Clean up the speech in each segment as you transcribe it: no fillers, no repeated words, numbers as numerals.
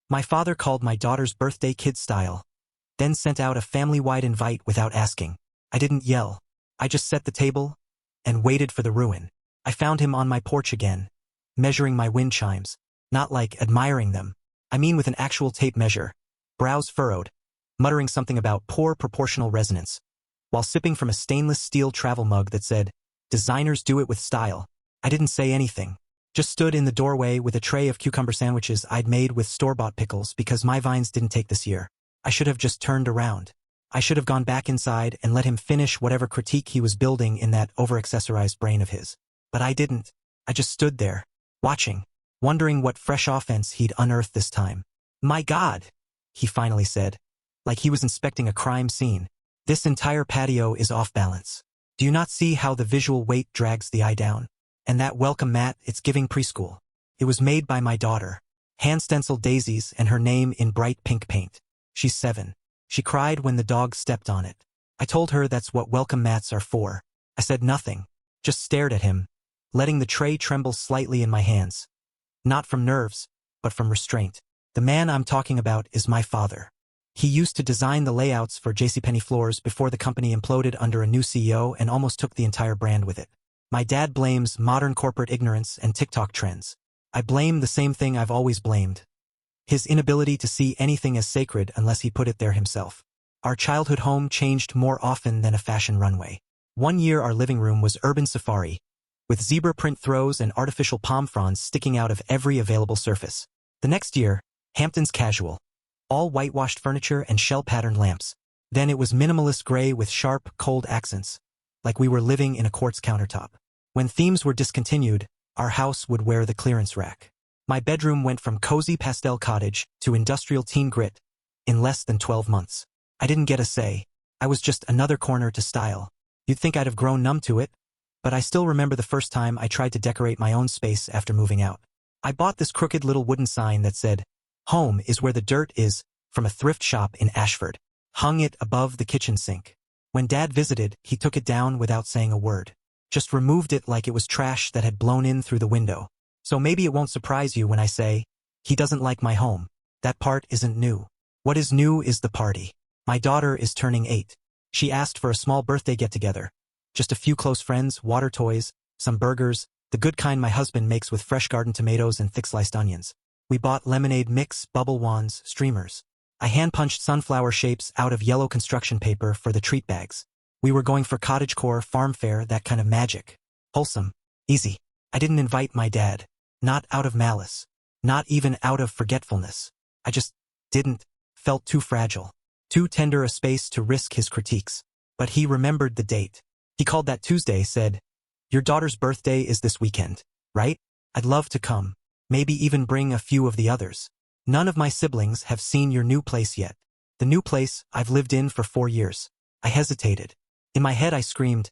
My father called my daughter's birthday kid style, then sent out a family-wide invite without asking. I didn't yell. I just set the table and waited for the ruin. I found him on my porch again, measuring my wind chimes, not like admiring them. I mean with an actual tape measure, brows furrowed, muttering something about poor proportional resonance, while sipping from a stainless steel travel mug that said, "Designers do it with style." I didn't say anything, just stood in the doorway with a tray of cucumber sandwiches I'd made with store-bought pickles because my vines didn't take this year. I should have just turned around. I should have gone back inside and let him finish whatever critique he was building in that over-accessorized brain of his. But I didn't. I just stood there, watching, wondering what fresh offense he'd unearthed this time. "My God," he finally said, like he was inspecting a crime scene. "This entire patio is off balance. Do you not see how the visual weight drags the eye down? And that welcome mat, it's giving preschool. It was made by my daughter. Hand-stenciled daisies and her name in bright pink paint. She's 7. She cried when the dog stepped on it. I told her that's what welcome mats are for. I said nothing, just stared at him, letting the tray tremble slightly in my hands. Not from nerves, but from restraint. The man I'm talking about is my father. He used to design the layouts for JCPenney floors before the company imploded under a new CEO and almost took the entire brand with it. My dad blames modern corporate ignorance and TikTok trends. I blame the same thing I've always blamed. His inability to see anything as sacred unless he put it there himself. Our childhood home changed more often than a fashion runway. One year our living room was urban safari, with zebra print throws and artificial palm fronds sticking out of every available surface. The next year, Hampton's casual. All whitewashed furniture and shell-patterned lamps. Then it was minimalist gray with sharp, cold accents, like we were living in a quartz countertop. When themes were discontinued, our house would wear the clearance rack. My bedroom went from cozy pastel cottage to industrial teen grit in less than 12 months. I didn't get a say. I was just another corner to style. You'd think I'd have grown numb to it, but I still remember the first time I tried to decorate my own space after moving out. I bought this crooked little wooden sign that said, "Home is where the dirt is," from a thrift shop in Ashford. Hung it above the kitchen sink. When Dad visited, he took it down without saying a word. Just removed it like it was trash that had blown in through the window. So maybe it won't surprise you when I say, he doesn't like my home. That part isn't new. What is new is the party. My daughter is turning 8. She asked for a small birthday get-together. Just a few close friends, water toys, some burgers, the good kind my husband makes with fresh garden tomatoes and thick-sliced onions. We bought lemonade mix, bubble wands, streamers. I hand-punched sunflower shapes out of yellow construction paper for the treat bags. We were going for cottagecore, farm fare, that kind of magic. Wholesome. Easy. I didn't invite my dad. Not out of malice. Not even out of forgetfulness. I just didn't. Felt too fragile. Too tender a space to risk his critiques. But he remembered the date. He called that Tuesday, said, "Your daughter's birthday is this weekend, right? I'd love to come. Maybe even bring a few of the others. None of my siblings have seen your new place yet." The new place I've lived in for 4 years. I hesitated. In my head I screamed,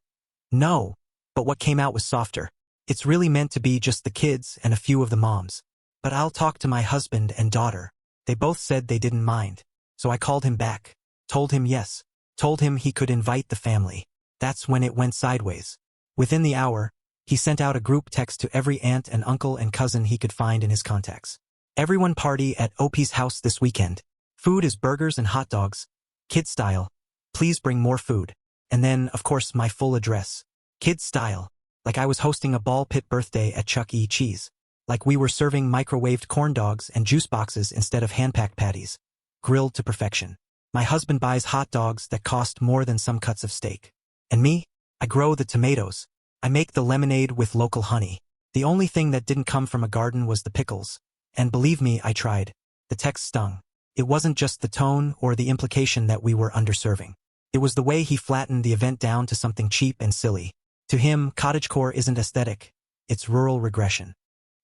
"No," but what came out was softer. It's really meant to be just the kids and a few of the moms. But I'll talk to my husband and daughter. They both said they didn't mind. So I called him back. Told him yes. Told him he could invite the family. That's when it went sideways. Within the hour, he sent out a group text to every aunt and uncle and cousin he could find in his contacts. "Everyone party at OP's house this weekend. Food is burgers and hot dogs. Kid style. Please bring more food." And then, of course, my full address. Kid style. Like I was hosting a ball pit birthday at Chuck E. Cheese. Like we were serving microwaved corn dogs and juice boxes instead of hand-packed patties. Grilled to perfection. My husband buys hot dogs that cost more than some cuts of steak. And me? I grow the tomatoes. I make the lemonade with local honey. The only thing that didn't come from a garden was the pickles. And believe me, I tried. The text stung. It wasn't just the tone or the implication that we were underserving. It was the way he flattened the event down to something cheap and silly. To him, cottagecore isn't aesthetic. It's rural regression.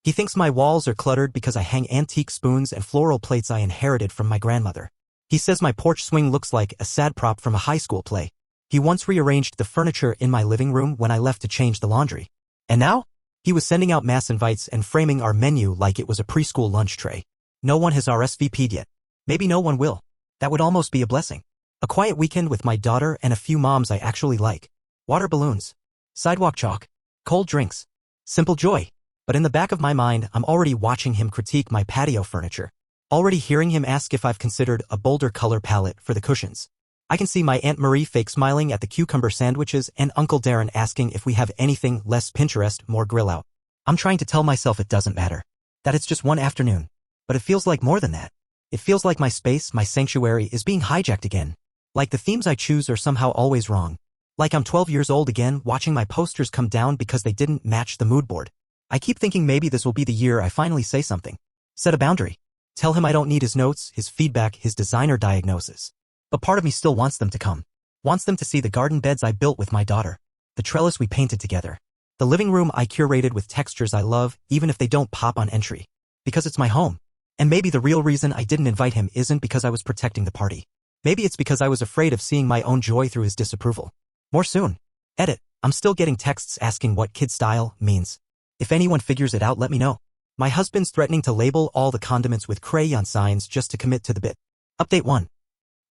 He thinks my walls are cluttered because I hang antique spoons and floral plates I inherited from my grandmother. He says my porch swing looks like a sad prop from a high school play. He once rearranged the furniture in my living room when I left to change the laundry. And now? He was sending out mass invites and framing our menu like it was a preschool lunch tray. No one has RSVP'd yet. Maybe no one will. That would almost be a blessing. A quiet weekend with my daughter and a few moms I actually like. Water balloons. Sidewalk chalk. Cold drinks. Simple joy. But in the back of my mind, I'm already watching him critique my patio furniture. Already hearing him ask if I've considered a bolder color palette for the cushions. I can see my Aunt Marie fake smiling at the cucumber sandwiches and Uncle Darren asking if we have anything less Pinterest, more grill out. I'm trying to tell myself it doesn't matter. That it's just one afternoon. But it feels like more than that. It feels like my space, my sanctuary, is being hijacked again. Like the themes I choose are somehow always wrong. Like I'm 12 years old again, watching my posters come down because they didn't match the mood board. I keep thinking maybe this will be the year I finally say something. Set a boundary. Tell him I don't need his notes, his feedback, his designer diagnosis. But part of me still wants them to come. Wants them to see the garden beds I built with my daughter. The trellis we painted together. The living room I curated with textures I love, even if they don't pop on entry. Because it's my home. And maybe the real reason I didn't invite him isn't because I was protecting the party. Maybe it's because I was afraid of seeing my own joy through his disapproval. More soon. Edit. I'm still getting texts asking what kid style means. If anyone figures it out, let me know. My husband's threatening to label all the condiments with crayon signs just to commit to the bit. Update 1.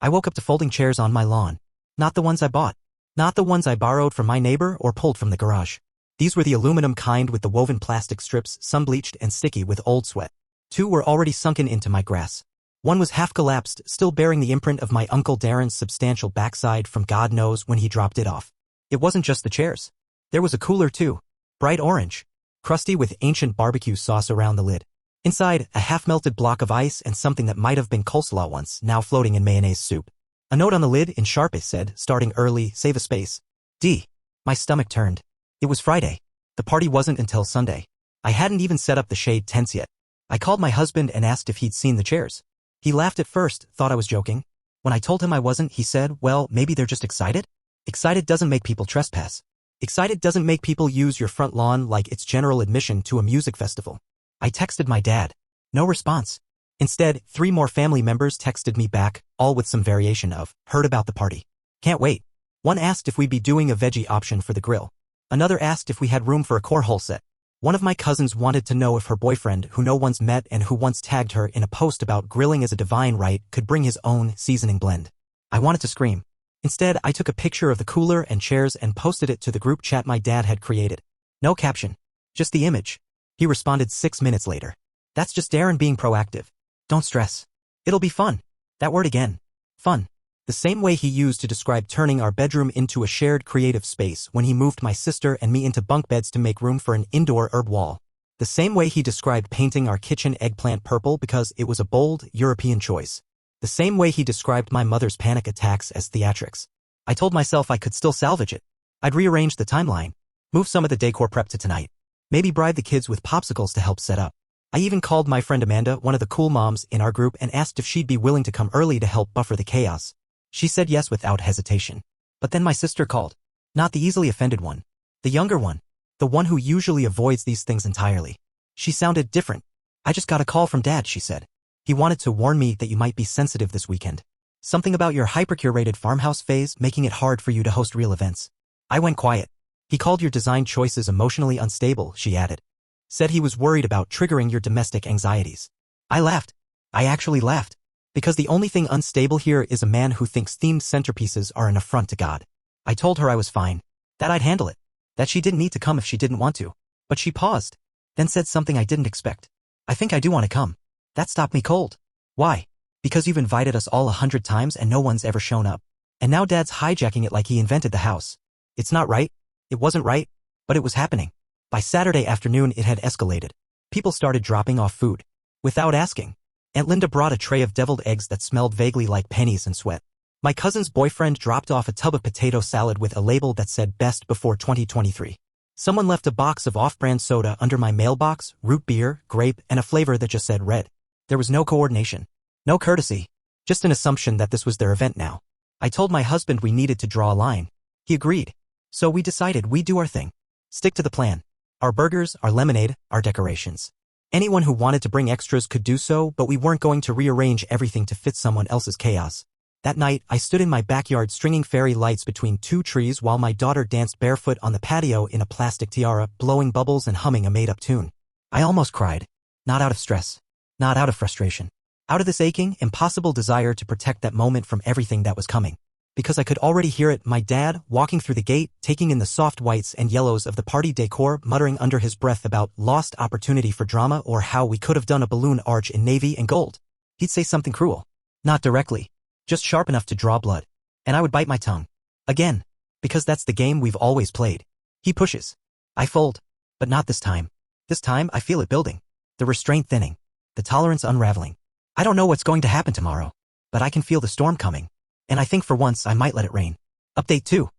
I woke up to folding chairs on my lawn. Not the ones I bought. Not the ones I borrowed from my neighbor or pulled from the garage. These were the aluminum kind with the woven plastic strips, sun-bleached and sticky with old sweat. 2 were already sunken into my grass. 1 was half collapsed, still bearing the imprint of my Uncle Darren's substantial backside from God knows when he dropped it off. It wasn't just the chairs. There was a cooler too. Bright orange. Crusty with ancient barbecue sauce around the lid. Inside, a half-melted block of ice and something that might have been coleslaw once, now floating in mayonnaise soup. A note on the lid in Sharp said, starting early, save a space. D. My stomach turned. It was Friday. The party wasn't until Sunday. I hadn't even set up the shade tents yet. I called my husband and asked if he'd seen the chairs. He laughed at first, thought I was joking. When I told him I wasn't, he said, well, maybe they're just excited? Excited doesn't make people trespass. Excited doesn't make people use your front lawn like it's general admission to a music festival. I texted my dad. No response. Instead, 3 more family members texted me back, all with some variation of, heard about the party. Can't wait. 1 asked if we'd be doing a veggie option for the grill. Another asked if we had room for a cornhole set. One of my cousins wanted to know if her boyfriend, who no one's met and who once tagged her in a post about grilling as a divine right, could bring his own seasoning blend. I wanted to scream. Instead, I took a picture of the cooler and chairs and posted it to the group chat my dad had created. No caption. Just the image. He responded 6 minutes later. That's just Darren being proactive. Don't stress. It'll be fun. That word again. Fun. The same way he used to describe turning our bedroom into a shared creative space when he moved my sister and me into bunk beds to make room for an indoor herb wall. The same way he described painting our kitchen eggplant purple because it was a bold, European choice. The same way he described my mother's panic attacks as theatrics. I told myself I could still salvage it. I'd rearrange the timeline. Move some of the decor prep to tonight. Maybe bribe the kids with popsicles to help set up. I even called my friend Amanda, one of the cool moms in our group, and asked if she'd be willing to come early to help buffer the chaos. She said yes without hesitation. But then my sister called. Not the easily offended one. The younger one. The one who usually avoids these things entirely. She sounded different. I just got a call from Dad, she said. He wanted to warn me that you might be sensitive this weekend. Something about your hyper-curated farmhouse phase making it hard for you to host real events. I went quiet. He called your design choices emotionally unstable, she added. Said he was worried about triggering your domestic anxieties. I laughed. I actually laughed. Because the only thing unstable here is a man who thinks themed centerpieces are an affront to God. I told her I was fine. That I'd handle it. That she didn't need to come if she didn't want to. But she paused. Then said something I didn't expect. I think I do want to come. That stopped me cold. Why? Because you've invited us all 100 times and no one's ever shown up. And now Dad's hijacking it like he invented the house. It's not right. It wasn't right. But it was happening. By Saturday afternoon it had escalated. People started dropping off food. Without asking. Aunt Linda brought a tray of deviled eggs that smelled vaguely like pennies and sweat. My cousin's boyfriend dropped off a tub of potato salad with a label that said best before 2023. Someone left a box of off-brand soda under my mailbox, root beer, grape, and a flavor that just said red. There was no coordination. No courtesy. Just an assumption that this was their event now. I told my husband we needed to draw a line. He agreed. So we decided we'd do our thing. Stick to the plan. Our burgers, our lemonade, our decorations. Anyone who wanted to bring extras could do so, but we weren't going to rearrange everything to fit someone else's chaos. That night, I stood in my backyard stringing fairy lights between 2 trees while my daughter danced barefoot on the patio in a plastic tiara, blowing bubbles and humming a made-up tune. I almost cried. Not out of stress. Not out of frustration. Out of this aching, impossible desire to protect that moment from everything that was coming. Because I could already hear it, my dad, walking through the gate, taking in the soft whites and yellows of the party decor, muttering under his breath about lost opportunity for drama or how we could have done a balloon arch in navy and gold. He'd say something cruel. Not directly. Just sharp enough to draw blood. And I would bite my tongue. Again. Because that's the game we've always played. He pushes. I fold. But not this time. This time, I feel it building. The restraint thinning. The tolerance unraveling. I don't know what's going to happen tomorrow. But I can feel the storm coming. And I think for once I might let it rain. Update 2.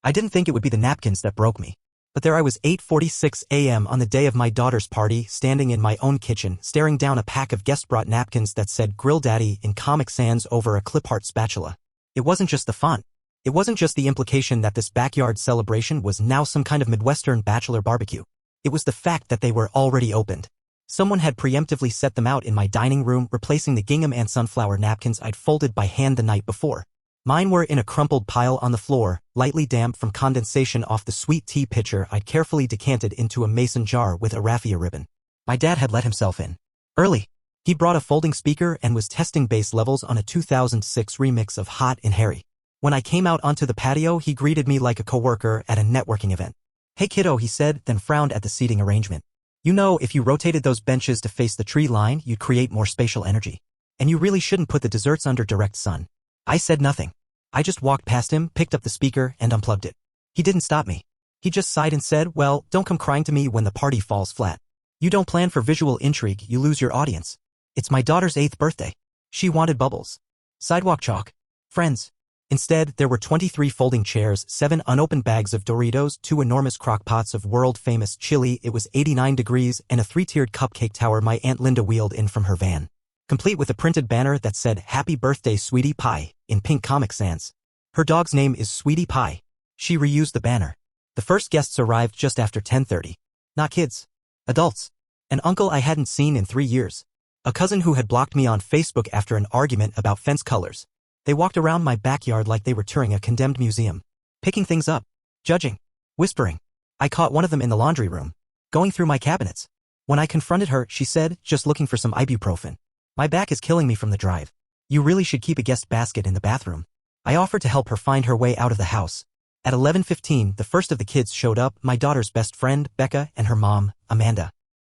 I didn't think it would be the napkins that broke me. But there I was 8:46 a.m. on the day of my daughter's party, standing in my own kitchen, staring down a pack of guest-brought napkins that said Grill Daddy in Comic Sans over a clip-art spatula. It wasn't just the font. It wasn't just the implication that this backyard celebration was now some kind of Midwestern bachelor barbecue. It was the fact that they were already opened. Someone had preemptively set them out in my dining room, replacing the gingham and sunflower napkins I'd folded by hand the night before. Mine were in a crumpled pile on the floor, lightly damp from condensation off the sweet tea pitcher I'd carefully decanted into a mason jar with a raffia ribbon. My dad had let himself in. Early. He brought a folding speaker and was testing bass levels on a 2006 remix of Hot and Harry. When I came out onto the patio, he greeted me like a coworker at a networking event. Hey kiddo, he said, then frowned at the seating arrangement. You know, if you rotated those benches to face the tree line, you'd create more spatial energy. And you really shouldn't put the desserts under direct sun. I said nothing. I just walked past him, picked up the speaker, and unplugged it. He didn't stop me. He just sighed and said, well, don't come crying to me when the party falls flat. You don't plan for visual intrigue, you lose your audience. It's my daughter's 8th birthday. She wanted bubbles. Sidewalk chalk. Friends. Instead, there were 23 folding chairs, 7 unopened bags of Doritos, 2 enormous crock pots of world-famous chili, it was 89 degrees, and a 3-tiered cupcake tower my Aunt Linda wheeled in from her van. Complete with a printed banner that said, Happy Birthday, Sweetie Pie, in pink Comic Sans. Her dog's name is Sweetie Pie. She reused the banner. The first guests arrived just after 10:30. Not kids. Adults. An uncle I hadn't seen in 3 years. A cousin who had blocked me on Facebook after an argument about fence colors. They walked around my backyard like they were touring a condemned museum. Picking things up. Judging. Whispering. I caught one of them in the laundry room. Going through my cabinets. When I confronted her, she said, just looking for some ibuprofen. My back is killing me from the drive. You really should keep a guest basket in the bathroom. I offered to help her find her way out of the house. At 11:15, the first of the kids showed up, my daughter's best friend, Becca, and her mom, Amanda.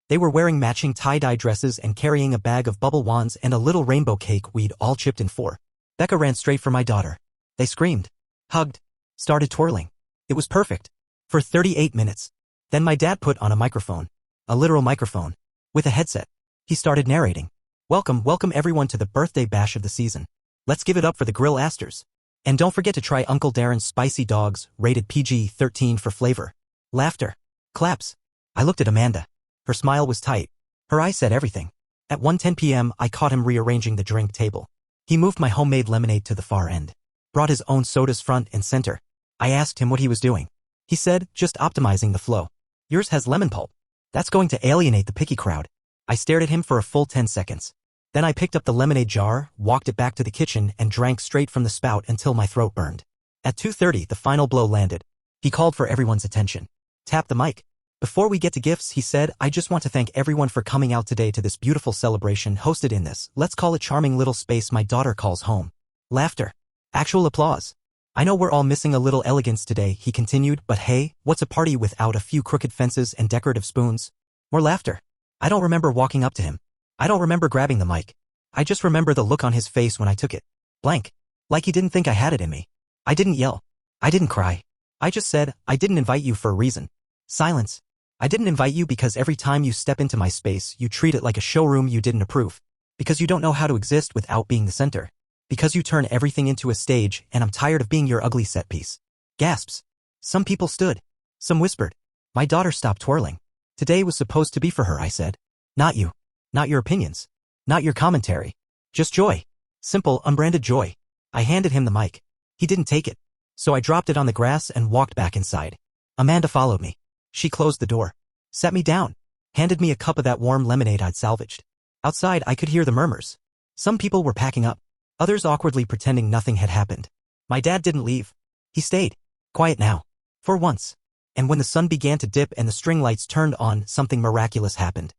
They were wearing matching tie-dye dresses and carrying a bag of bubble wands and a little rainbow cake we'd all chipped in for. Becca ran straight for my daughter. They screamed, hugged, started twirling. It was perfect. For 38 minutes. Then my dad put on a microphone. A literal microphone. With a headset. He started narrating. Welcome everyone to the birthday bash of the season. Let's give it up for the Grill Asters. And don't forget to try Uncle Darren's spicy dogs, rated PG-13 for flavor. Laughter. Claps. I looked at Amanda. Her smile was tight. Her eyes said everything. At 1:10 p.m. I caught him rearranging the drink table. He moved my homemade lemonade to the far end. Brought his own sodas front and center. I asked him what he was doing. He said, just optimizing the flow. Yours has lemon pulp. That's going to alienate the picky crowd. I stared at him for a full 10 seconds. Then I picked up the lemonade jar, walked it back to the kitchen, and drank straight from the spout until my throat burned. At 2:30, the final blow landed. He called for everyone's attention. Tapped the mic. Before we get to gifts, he said, I just want to thank everyone for coming out today to this beautiful celebration hosted in this, let's call it charming little space my daughter calls home. Laughter. Actual applause. I know we're all missing a little elegance today, he continued, but hey, what's a party without a few crooked fences and decorative spoons? More laughter. I don't remember walking up to him. I don't remember grabbing the mic. I just remember the look on his face when I took it. Blank. Like he didn't think I had it in me. I didn't yell. I didn't cry. I just said, I didn't invite you for a reason. Silence. I didn't invite you because every time you step into my space, you treat it like a showroom you didn't approve. Because you don't know how to exist without being the center. Because you turn everything into a stage, and I'm tired of being your ugly set piece. Gasps. Some people stood. Some whispered. My daughter stopped twirling. Today was supposed to be for her, I said. Not you. Not your opinions. Not your commentary. Just joy. Simple, unbranded joy. I handed him the mic. He didn't take it. So I dropped it on the grass and walked back inside. Amanda followed me. She closed the door. Sat me down. Handed me a cup of that warm lemonade I'd salvaged. Outside, I could hear the murmurs. Some people were packing up. Others awkwardly pretending nothing had happened. My dad didn't leave. He stayed. Quiet now. For once. And when the sun began to dip and the string lights turned on, something miraculous happened.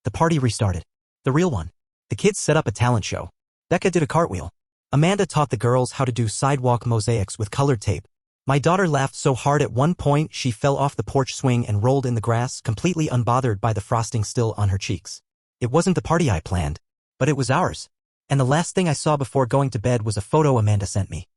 The party restarted. The real one. The kids set up a talent show. Becca did a cartwheel. Amanda taught the girls how to do sidewalk mosaics with colored tape. My daughter laughed so hard at one point she fell off the porch swing and rolled in the grass, completely unbothered by the frosting still on her cheeks. It wasn't the party I planned. But it was ours. And the last thing I saw before going to bed was a photo Amanda sent me.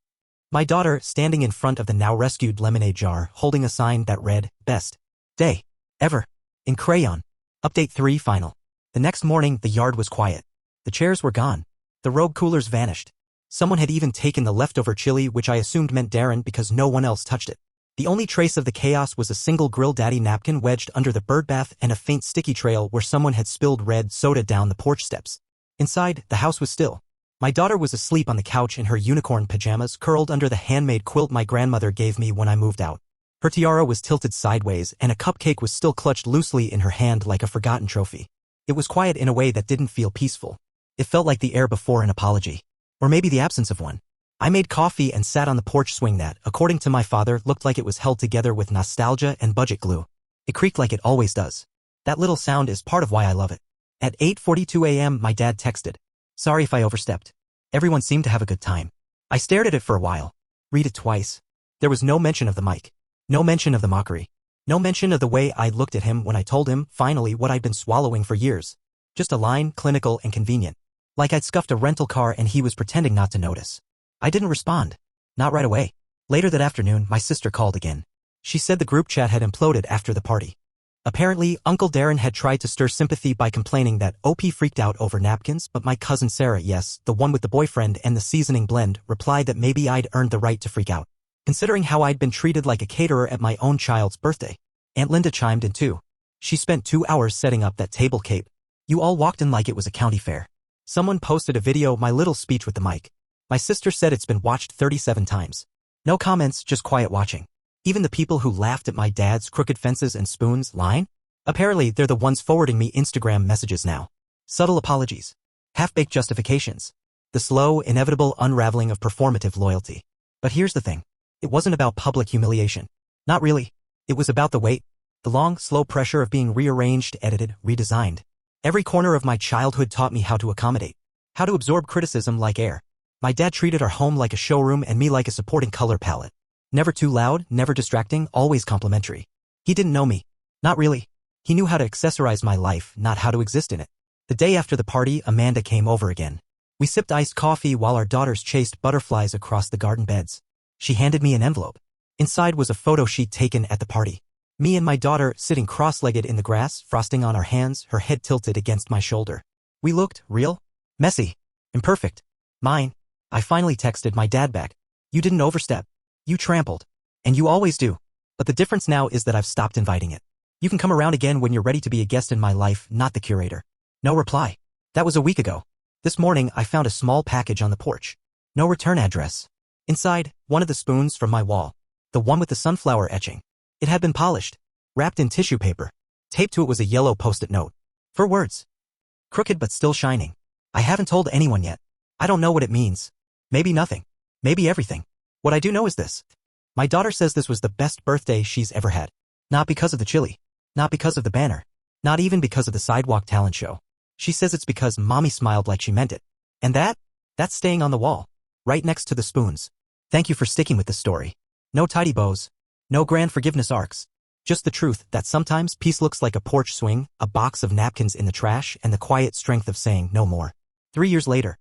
My daughter standing in front of the now-rescued lemonade jar holding a sign that read, "Best day ever," in crayon. Update 3 final. The next morning, the yard was quiet. The chairs were gone. The rogue coolers vanished. Someone had even taken the leftover chili, which I assumed meant Darren because no one else touched it. The only trace of the chaos was a single Grill Daddy napkin wedged under the birdbath and a faint sticky trail where someone had spilled red soda down the porch steps. Inside, the house was still. My daughter was asleep on the couch in her unicorn pajamas curled under the handmade quilt my grandmother gave me when I moved out. Her tiara was tilted sideways and a cupcake was still clutched loosely in her hand like a forgotten trophy. It was quiet in a way that didn't feel peaceful. It felt like the air before an apology. Or maybe the absence of one. I made coffee and sat on the porch swing that, according to my father, looked like it was held together with nostalgia and budget glue. It creaked like it always does. That little sound is part of why I love it. At 8:42 a.m. my dad texted, "Sorry if I overstepped." Everyone seemed to have a good time. I stared at it for a while. Read it twice. There was no mention of the mic. No mention of the mockery. No mention of the way I looked at him when I told him, finally, what I'd been swallowing for years. Just a line, clinical and convenient. Like I'd scuffed a rental car and he was pretending not to notice. I didn't respond. Not right away. Later that afternoon, my sister called again. She said the group chat had imploded after the party. Apparently, Uncle Darren had tried to stir sympathy by complaining that OP freaked out over napkins, but my cousin Sarah, yes, the one with the boyfriend and the seasoning blend, replied that maybe I'd earned the right to freak out, considering how I'd been treated like a caterer at my own child's birthday. Aunt Linda chimed in too. She spent 2 hours setting up that table cape. You all walked in like it was a county fair. Someone posted a video of my little speech with the mic. My sister said it's been watched 37 times. No comments, just quiet watching. Even the people who laughed at my dad's crooked fences and spoons line? Apparently, they're the ones forwarding me Instagram messages now. Subtle apologies. Half-baked justifications. The slow, inevitable unraveling of performative loyalty. But here's the thing. It wasn't about public humiliation. Not really. It was about the wait. The long, slow pressure of being rearranged, edited, redesigned. Every corner of my childhood taught me how to accommodate. How to absorb criticism like air. My dad treated our home like a showroom and me like a supporting color palette. Never too loud, never distracting, always complimentary. He didn't know me. Not really. He knew how to accessorize my life, not how to exist in it. The day after the party, Amanda came over again. We sipped iced coffee while our daughters chased butterflies across the garden beds. She handed me an envelope. Inside was a photo she'd taken at the party. Me and my daughter sitting cross-legged in the grass, frosting on our hands, her head tilted against my shoulder. We looked real, messy, imperfect. Mine. I finally texted my dad back. You didn't overstep. You trampled. And you always do. But the difference now is that I've stopped inviting it. You can come around again when you're ready to be a guest in my life, not the curator. No reply. That was a week ago. This morning, I found a small package on the porch. No return address. Inside, one of the spoons from my wall. The one with the sunflower etching. It had been polished. Wrapped in tissue paper. Taped to it was a yellow post-it note. 4 words. Crooked but still shining. I haven't told anyone yet. I don't know what it means. Maybe nothing. Maybe everything. What I do know is this. My daughter says this was the best birthday she's ever had. Not because of the chili. Not because of the banner. Not even because of the sidewalk talent show. She says it's because Mommy smiled like she meant it. And that's staying on the wall. Right next to the spoons. Thank you for sticking with this story. No tidy bows. No grand forgiveness arcs. Just the truth that sometimes peace looks like a porch swing, a box of napkins in the trash, and the quiet strength of saying no more. 3 years later.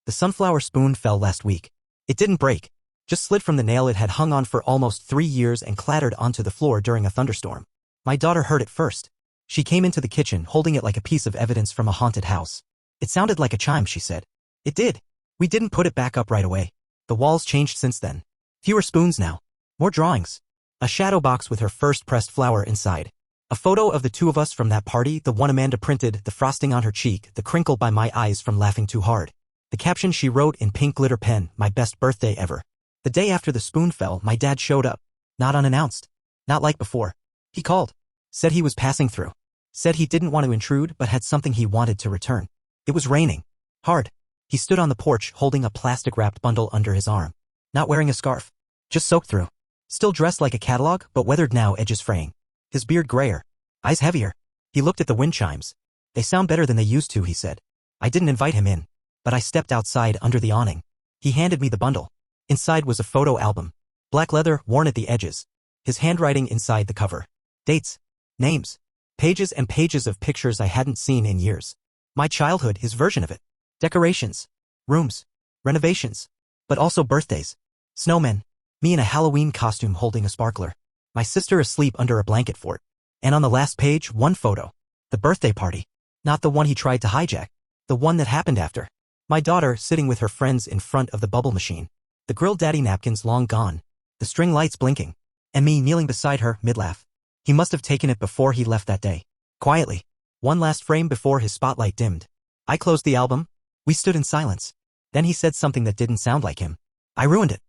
The sunflower spoon fell last week. It didn't break. Just slid from the nail it had hung on for almost 3 years and clattered onto the floor during a thunderstorm. My daughter heard it first. She came into the kitchen holding it like a piece of evidence from a haunted house. It sounded like a chime, she said. It did. We didn't put it back up right away. The walls changed since then. Fewer spoons now. More drawings. A shadow box with her first pressed flower inside. A photo of the 2 of us from that party, the one Amanda printed, the frosting on her cheek, the crinkle by my eyes from laughing too hard. The caption she wrote in pink glitter pen, my best birthday ever. The day after the spoon fell, my dad showed up. Not unannounced. Not like before. He called. Said he was passing through. Said he didn't want to intrude but had something he wanted to return. It was raining. Hard. He stood on the porch holding a plastic-wrapped bundle under his arm. Not wearing a scarf. Just soaked through. Still dressed like a catalog, but weathered now, edges fraying. His beard grayer. Eyes heavier. He looked at the wind chimes. They sound better than they used to, he said. I didn't invite him in. But I stepped outside under the awning. He handed me the bundle. Inside was a photo album. Black leather, worn at the edges. His handwriting inside the cover. Dates. Names. Pages and pages of pictures I hadn't seen in years. My childhood, his version of it. Decorations. rooms, renovations, but also birthdays, snowmen, me in a Halloween costume holding a sparkler, my sister asleep under a blanket fort, and on the last page, one photo, the birthday party, not the one he tried to hijack, the one that happened after. My daughter sitting with her friends in front of the bubble machine, the Grill Daddy napkins long gone, the string lights blinking, and me kneeling beside her mid-laugh. He must have taken it before he left that day. Quietly. One last frame before his spotlight dimmed. I closed the album. We stood in silence. Then he said something that didn't sound like him. I ruined it.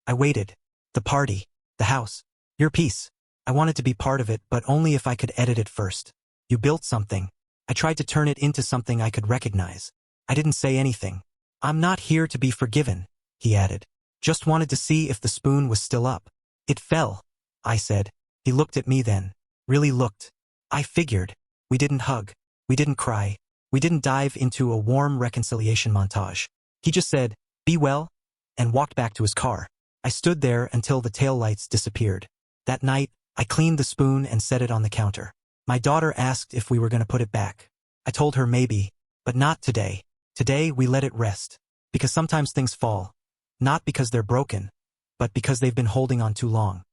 I waited. The party. The house. Your piece. I wanted to be part of it, but only if I could edit it first. You built something. I tried to turn it into something I could recognize. I didn't say anything. I'm not here to be forgiven, he added. Just wanted to see if the spoon was still up. It fell, I said. He looked at me then. Really looked. I figured. We didn't hug. We didn't cry. We didn't dive into a warm reconciliation montage. He just said, be well, and walked back to his car. I stood there until the taillights disappeared. That night, I cleaned the spoon and set it on the counter. My daughter asked if we were going to put it back. I told her maybe, but not today. Today we let it rest. Because sometimes things fall. Not because they're broken, but because they've been holding on too long.